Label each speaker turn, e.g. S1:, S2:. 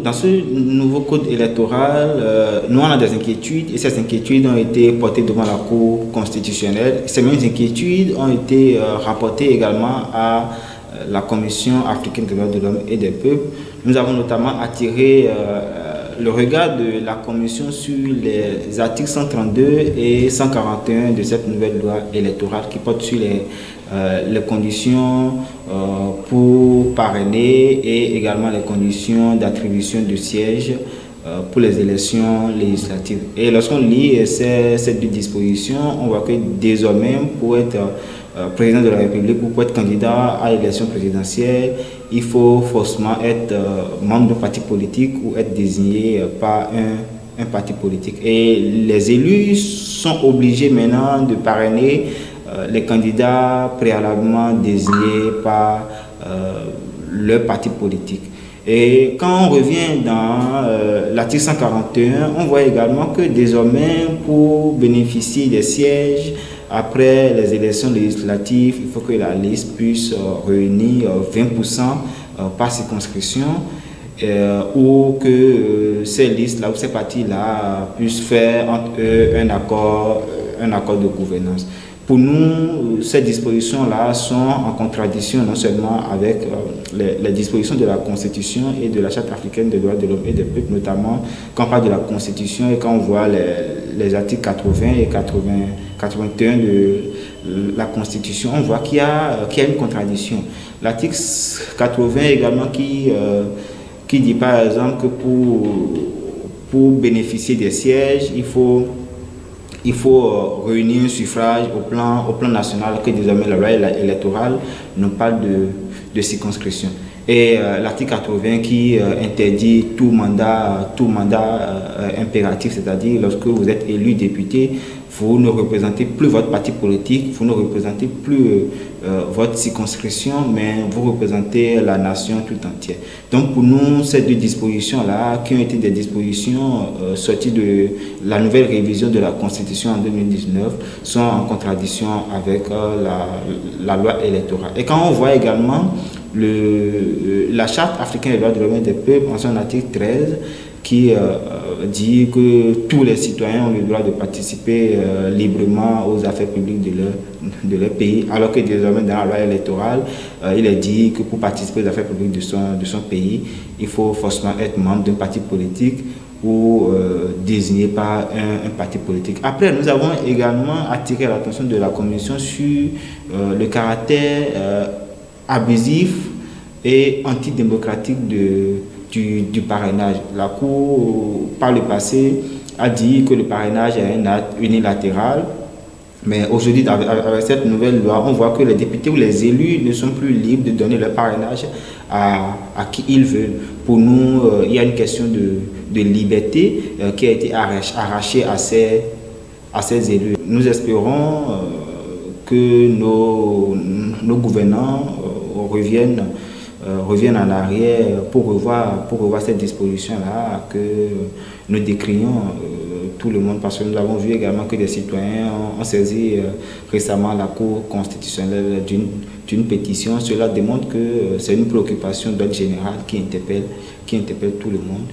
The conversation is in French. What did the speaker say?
S1: dans ce nouveau code électoral, nous on a des inquiétudes et ces inquiétudes ont été portées devant la Cour constitutionnelle. Ces mêmes inquiétudes ont été rapportées également à la Commission africaine des droits de l'homme et des peuples. Nous avons notamment attiré le regard de la Commission sur les articles 132 et 141 de cette nouvelle loi électorale qui porte sur les conditions pour parrainer et également les conditions d'attribution de sièges pour les élections législatives. Et lorsqu'on lit ces deux dispositions, on voit que désormais, pour être président de la République ou pour être candidat à l'élection présidentielle, il faut forcément être membre d'un parti politique ou être désigné par un parti politique. Et les élus sont obligés maintenant de parrainer les candidats préalablement désignés par leur parti politique. Et quand on revient dans l'article 141, on voit également que désormais, pour bénéficier des sièges, après les élections législatives, il faut que la liste puisse réunir 20% par circonscription ou que ces listes-là ou ces partis-là puissent faire entre eux un accord de gouvernance. Pour nous, ces dispositions-là sont en contradiction non seulement avec les dispositions de la Constitution et de la Charte africaine des droits de l'homme et des peuples, notamment quand on parle de la Constitution et quand on voit les articles 80 et 81 de la Constitution, on voit qu'il y a une contradiction. L'article 80 également qui dit par exemple que pour bénéficier des sièges, il faut réunir un suffrage au plan national, que désormais la loi électorale nous parle de circonscription. Et l'article 80 qui interdit tout mandat impératif, c'est-à-dire lorsque vous êtes élu député, vous ne représentez plus votre parti politique, vous ne représentez plus votre circonscription, mais vous représentez la nation tout entière. Donc pour nous, ces deux dispositions-là, qui ont été des dispositions sorties de la nouvelle révision de la Constitution en 2019, sont en contradiction avec la loi électorale. Et quand on voit également la Charte africaine des droits de l'homme et des peuples, en son article 13, qui dit que tous les citoyens ont le droit de participer librement aux affaires publiques de leur pays, alors que désormais dans la loi électorale, il est dit que pour participer aux affaires publiques de son pays, il faut forcément être membre d'un parti politique ou désigné par un parti politique. Après, nous avons également attiré l'attention de la Commission sur le caractère abusif et antidémocratique du parrainage. La Cour, par le passé, a dit que le parrainage est un acte unilatéral, mais aujourd'hui, avec cette nouvelle loi, on voit que les députés ou les élus ne sont plus libres de donner leur parrainage à qui ils veulent. Pour nous, il y a une question de liberté qui a été arrachée à ces élus. Nous espérons que nos gouvernants reviennent en arrière pour revoir cette disposition-là, que nous décrions tout le monde, parce que nous avons vu également que des citoyens ont saisi récemment la Cour constitutionnelle d'une pétition. Cela démontre que c'est une préoccupation d'ordre général qui interpelle tout le monde.